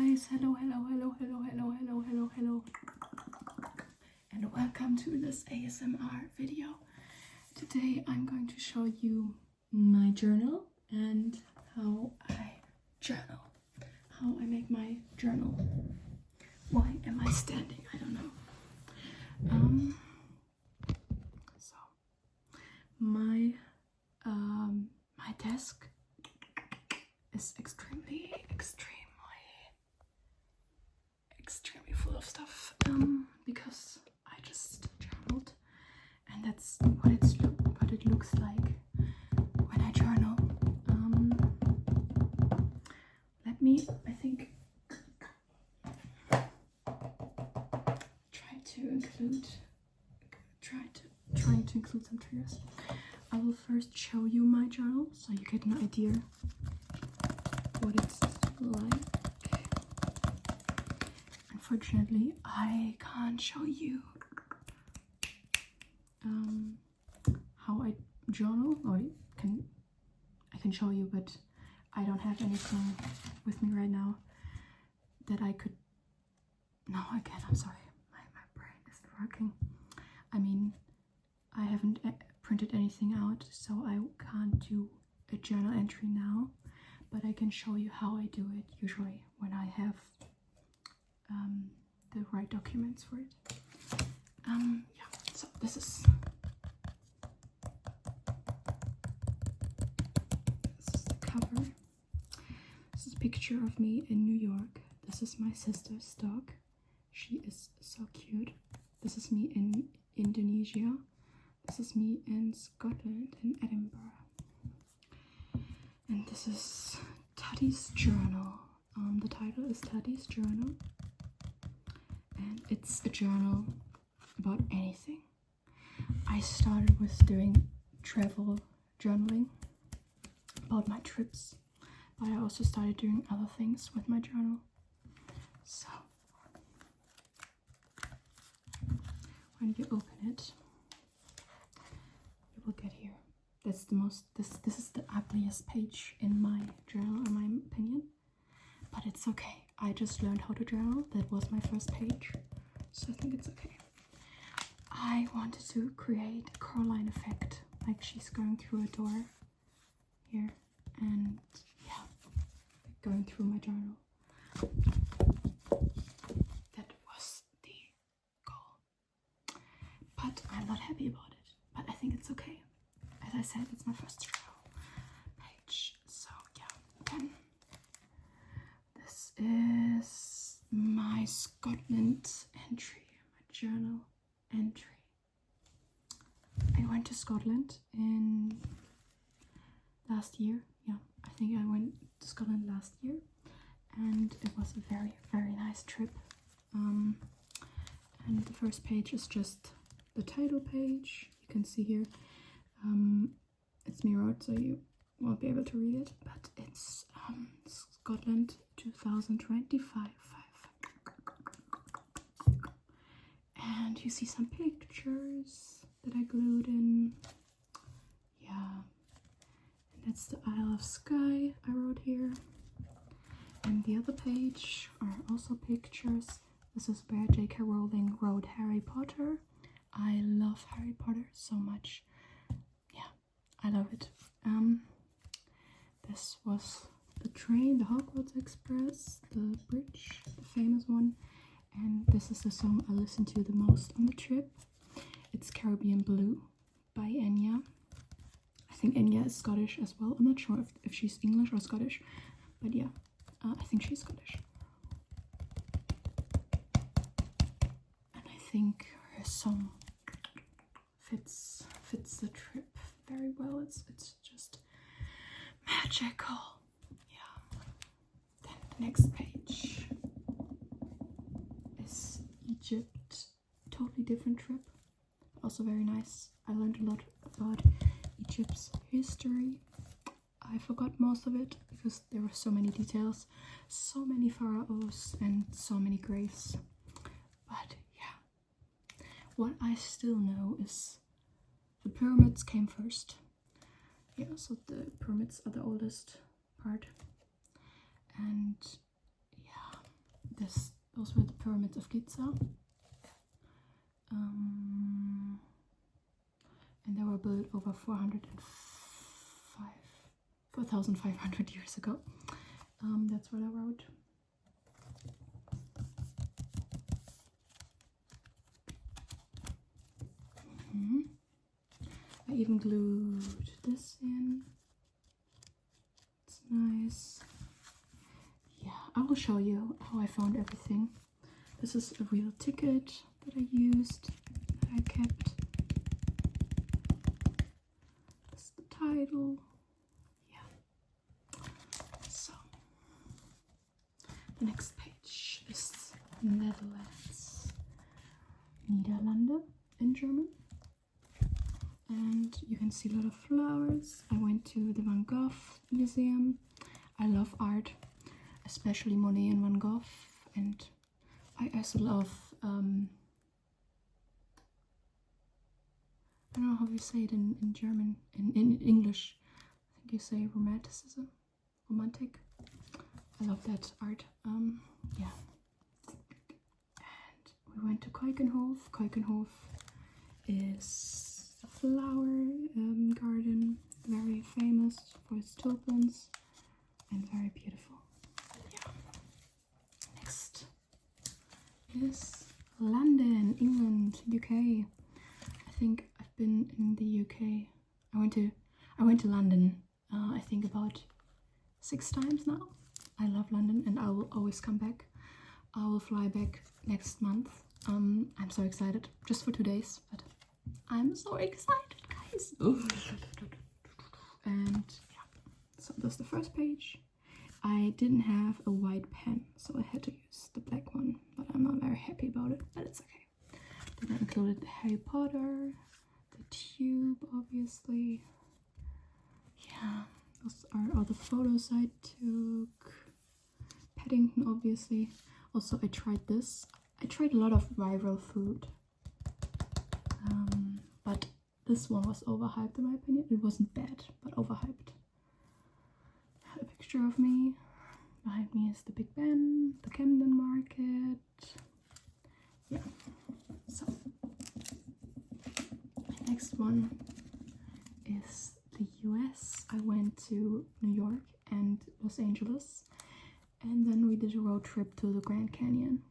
guys, hello, and welcome to this ASMR video. Today I'm going to show you my journal and how I journal, how I make my journal. Why am I standing? I don't know. So my desk is extremely full of stuff because I just journaled, and that's what it looks like when I journal. Let me, I think, trying to include some triggers. I will first show you my journal so you get an idea what it's like. Unfortunately, I can't show you how I journal, or I can show you, but I don't have anything with me right now that I could. No, again, I'm sorry, my brain isn't working. I mean, I haven't printed anything out, so I can't do a journal entry now, but I can show you how I do it usually when I have the right documents for it. Yeah, so this is the cover. This is a picture of me in New York. This is my sister's dog. She is so cute. This is me in Indonesia. This is me in Scotland, in Edinburgh. And this is Taddy's journal. The title is Taddy's journal. And it's a journal about anything. I started with doing travel journaling about my trips, but I also started doing other things with my journal. So when you open it, you will get here. That's the most, this is the ugliest page in my journal, in my opinion, but it's okay. I just learned how to journal. That was my first page, so I think it's okay. I wanted to create a Coraline effect, like she's going through a door here, and yeah, going through my journal. That was the goal, but I'm not happy about it, but I think it's okay. As I said, it's my first journal page, so yeah. Then this is my Scotland entry, my journal entry. I went to Scotland in last year. Yeah, I think I went to Scotland last year, and it was a very, very nice trip. And the first page is just the title page. You can see here. It's mirrored, so you won't be able to read it, but it's Scotland 2025. And you see some pictures that I glued in. Yeah, and that's the Isle of Skye I wrote here. And the other page are also pictures. This is where J.K. Rowling wrote Harry Potter. I love Harry Potter so much. Yeah, I love it. This was the train, the Hogwarts Express, the bridge, the famous one. And this is the song I listened to the most on the trip. It's Caribbean Blue by Enya. I think Enya is Scottish as well. I'm not sure if she's English or Scottish, but yeah, I think she's Scottish. And I think her song fits the trip very well. It's just magical. Yeah. Then the next page is Egypt. Totally different trip. Also very nice. I learned a lot about Egypt's history. I forgot most of it because there were so many details, so many pharaohs and so many graves. But yeah, what I still know is the pyramids came first. Yeah, so the pyramids are the oldest part. And yeah, Those were the pyramids of Giza. And they were built over 4,500 years ago. That's what I wrote. I even glued this in. It's nice. Yeah, I will show you how I found everything. This is a real ticket that I used, that I kept. This is the title. Yeah. So, the next page is Netherlands. Niederlande in German. And you can see a lot of flowers. I went to the Van Gogh Museum. I love art, especially Monet and Van Gogh. And I also love, I don't know how you say it in German, in English. I think you say romanticism, romantic. I love that art. Yeah. And we went to Keukenhof. Keukenhof is a flower garden, very famous for its tulipans and very beautiful. Yeah. Next is London, England, UK. I think I've been in the UK. I went to London. I think about 6 times now. I love London, and I will always come back. I will fly back next month. I'm so excited, just for 2 days, but I'm so excited, guys. And yeah, so that's the first page. I didn't have a white pen, so I had to use the black one, but I'm not very happy about it, but it's okay. Then I included Harry Potter, the tube, obviously. Yeah, those are all the photos I took. Paddington, obviously. Also, I tried this. I tried a lot of viral food. But this one was overhyped in my opinion. It wasn't bad, but overhyped. A picture of me. Behind me is the Big Ben, the Camden Market. Yeah. So, my next one is the US. I went to New York and Los Angeles. And then we did a road trip to the Grand Canyon.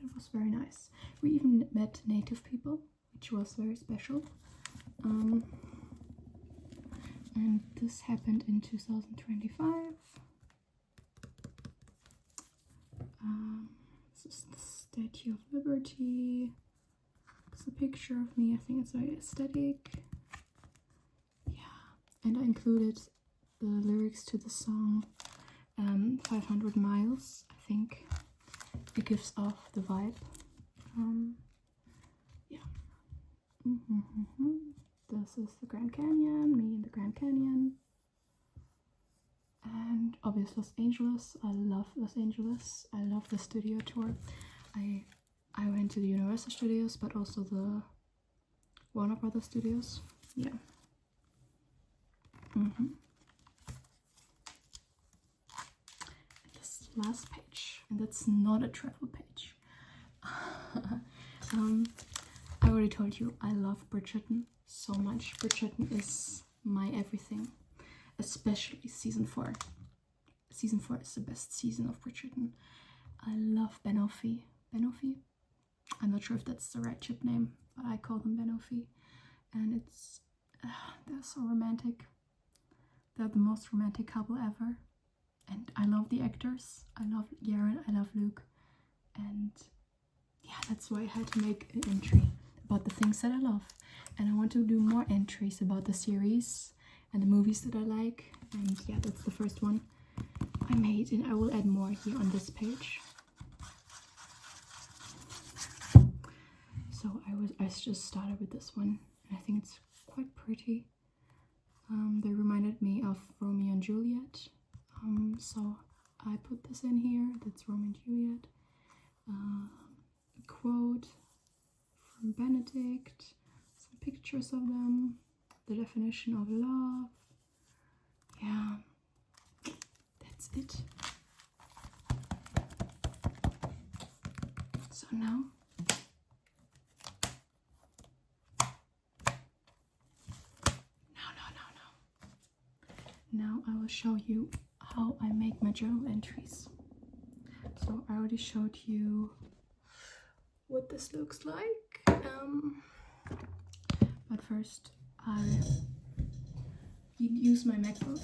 And it was very nice. We even met native people, which was very special. And this happened in 2025. This is the Statue of Liberty. It's a picture of me. I think it's very aesthetic. Yeah, and I included the lyrics to the song 500 Miles. I think it gives off the vibe. Yeah. This is the Grand Canyon, me in the Grand Canyon. And obviously Los Angeles. I love Los Angeles. I love the studio tour. I went to the Universal Studios, but also the Warner Brothers Studios. Yeah. This last page, and that's not a travel page. I already told you I love Bridgerton so much. Bridgerton is my everything, especially season 4. Season 4 is the best season of Bridgerton. I love Benoffee. Benoffee? I'm not sure if that's the right ship name, but I call them Benoffee. And it's they're so romantic. They're the most romantic couple ever. And I love the actors. I love Yaron, I love Luke. And yeah, that's why I had to make an entry about the things that I love. And I want to do more entries about the series and the movies that I like. And yeah, that's the first one I made, and I will add more here on this page. So I just started with this one, and I think it's quite pretty. They reminded me of Romeo and Juliet. So I put this in here. That's Romeo and Juliet. A quote from Benedict. Some pictures of them. The definition of love. Yeah. That's it. So now now I will show you how I make my journal entries. So I already showed you what this looks like, but first I use my MacBook.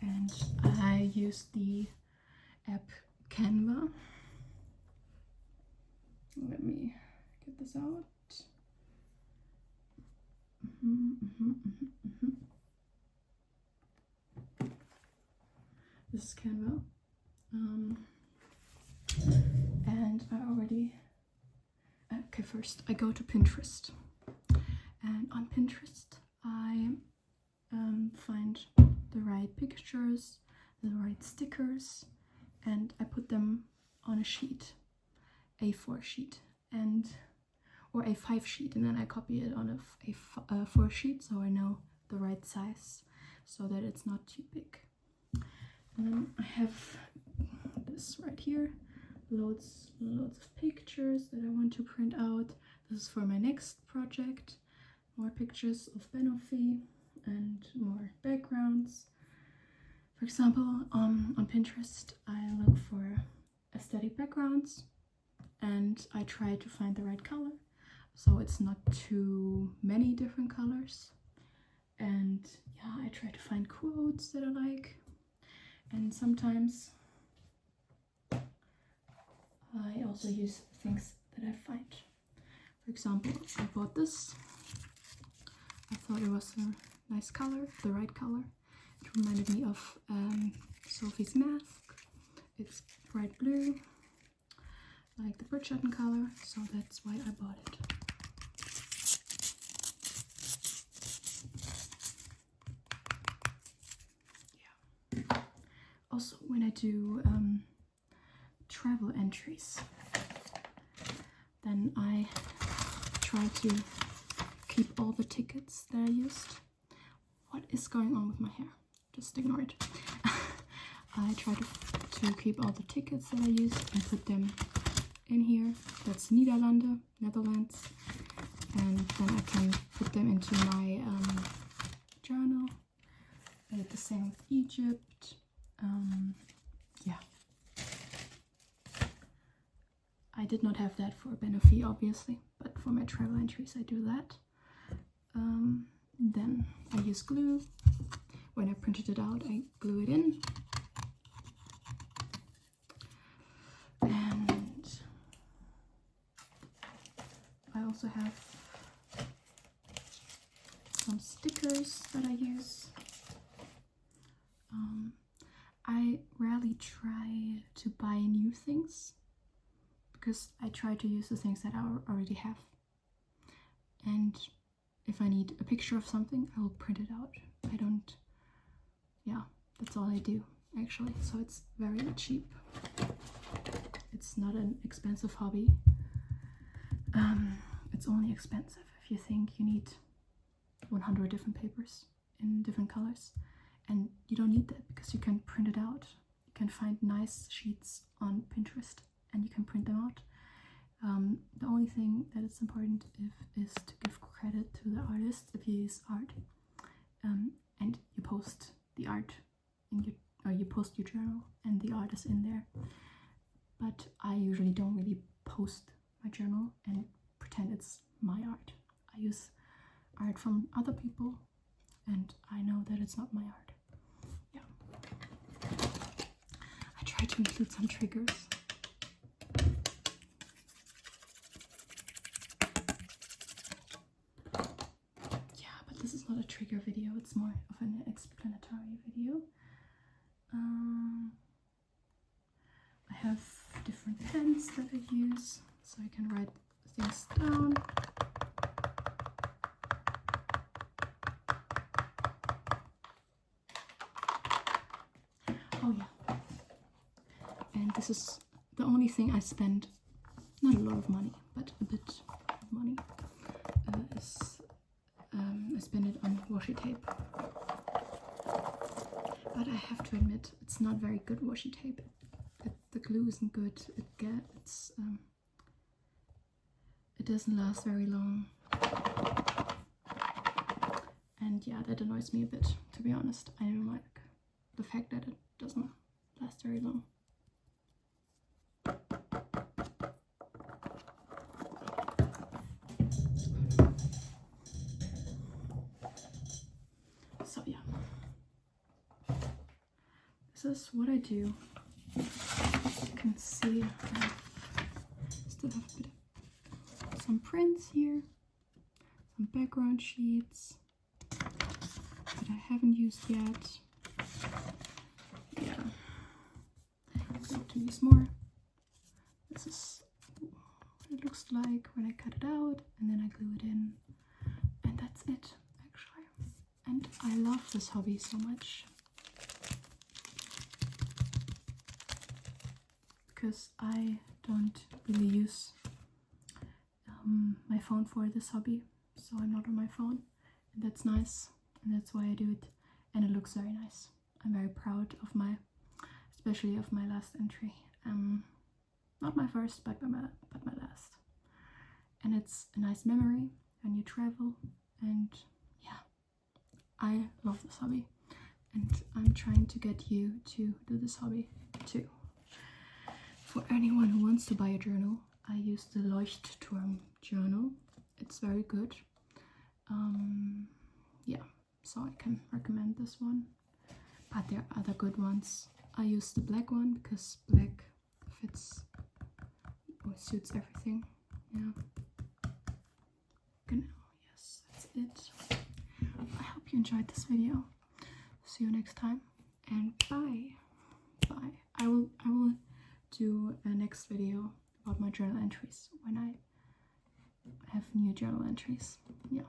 And I use the app Canva. Let me get this out. This is Canva. And I already... Okay, first I go to Pinterest. And on Pinterest I find the right pictures, the right stickers, and I put them on a sheet, A4 sheet, or A5 sheet, and then I copy it on a A4 sheet so I know the right size so that it's not too big. And then I have this right here, loads of pictures that I want to print out. This is for my next project. More pictures of Benoffee and more backgrounds. For example, on Pinterest, I look for aesthetic backgrounds and I try to find the right color, so it's not too many different colors. And yeah, I try to find quotes that I like, and sometimes I also use things that I find. For example, I bought this. I thought it was a nice color, the right color. It reminded me of Sophie's mask. It's bright blue, like the Bridgerton color, so that's why I bought it. Yeah. Also, when I do travel entries, then I try to keep all the tickets that I used. What is going on with my hair? Just ignore it. I try to keep all the tickets that I used and put them in here. That's Netherlands, and then I can put them into my journal. I did the same with Egypt. Yeah. I did not have that for Benoffee, obviously, but for my travel entries I do that. Then I use glue. When I printed it out, I glue it in. And I also have some stickers that I use. I rarely try to buy new things because I try to use the things that I already have. And if I need a picture of something, I will print it out. I don't, yeah, that's all I do actually. So it's very cheap. It's not an expensive hobby. It's only expensive if you think you need 100 different papers in different colors. And you don't need that because you can print it out. You can find nice sheets on Pinterest and you can print them out. The only thing that is important is to give credit to the artist if you use art, and you post the art in your, or you post your journal and the art is in there. But I usually don't really post my journal and pretend it's my art. I use art from other people and I know that it's not my art. Yeah. I try to include some triggers. This is not a trigger video, it's more of an explanatory video. I have different pens that I use, so I can write things down. Oh yeah. And this is the only thing I spend not a lot of money, but a bit of money. I spend it on washi tape. But I have to admit, it's not very good washi tape. The glue isn't good. It doesn't last very long. And yeah, that annoys me a bit, to be honest. I don't like the fact that it doesn't last very long. So yeah, this is what I do. As you can see, I still have a bit of some prints here, some background sheets that I haven't used yet. Yeah, I have to use more. This is what it looks like when I cut it out, and then I glue it in, and that's it actually. And I love this hobby so much because I don't really use my phone for this hobby, so I'm not on my phone, and that's nice, and that's why I do it, and it looks very nice. I'm very proud of especially of my last entry. Not my first, but my last, and it's a nice memory when you travel. And yeah, I love this hobby, and I'm trying to get you to do this hobby too. For anyone who wants to buy a journal, I use the Leuchtturm journal. It's very good. Yeah, so I can recommend this one. But there are other good ones. I use the black one because black fits or suits everything. Yeah. Genau. Yes, that's it. I hope you enjoyed this video. See you next time, and bye. Bye. I will do a next video about my journal entries when I have new journal entries. Yeah.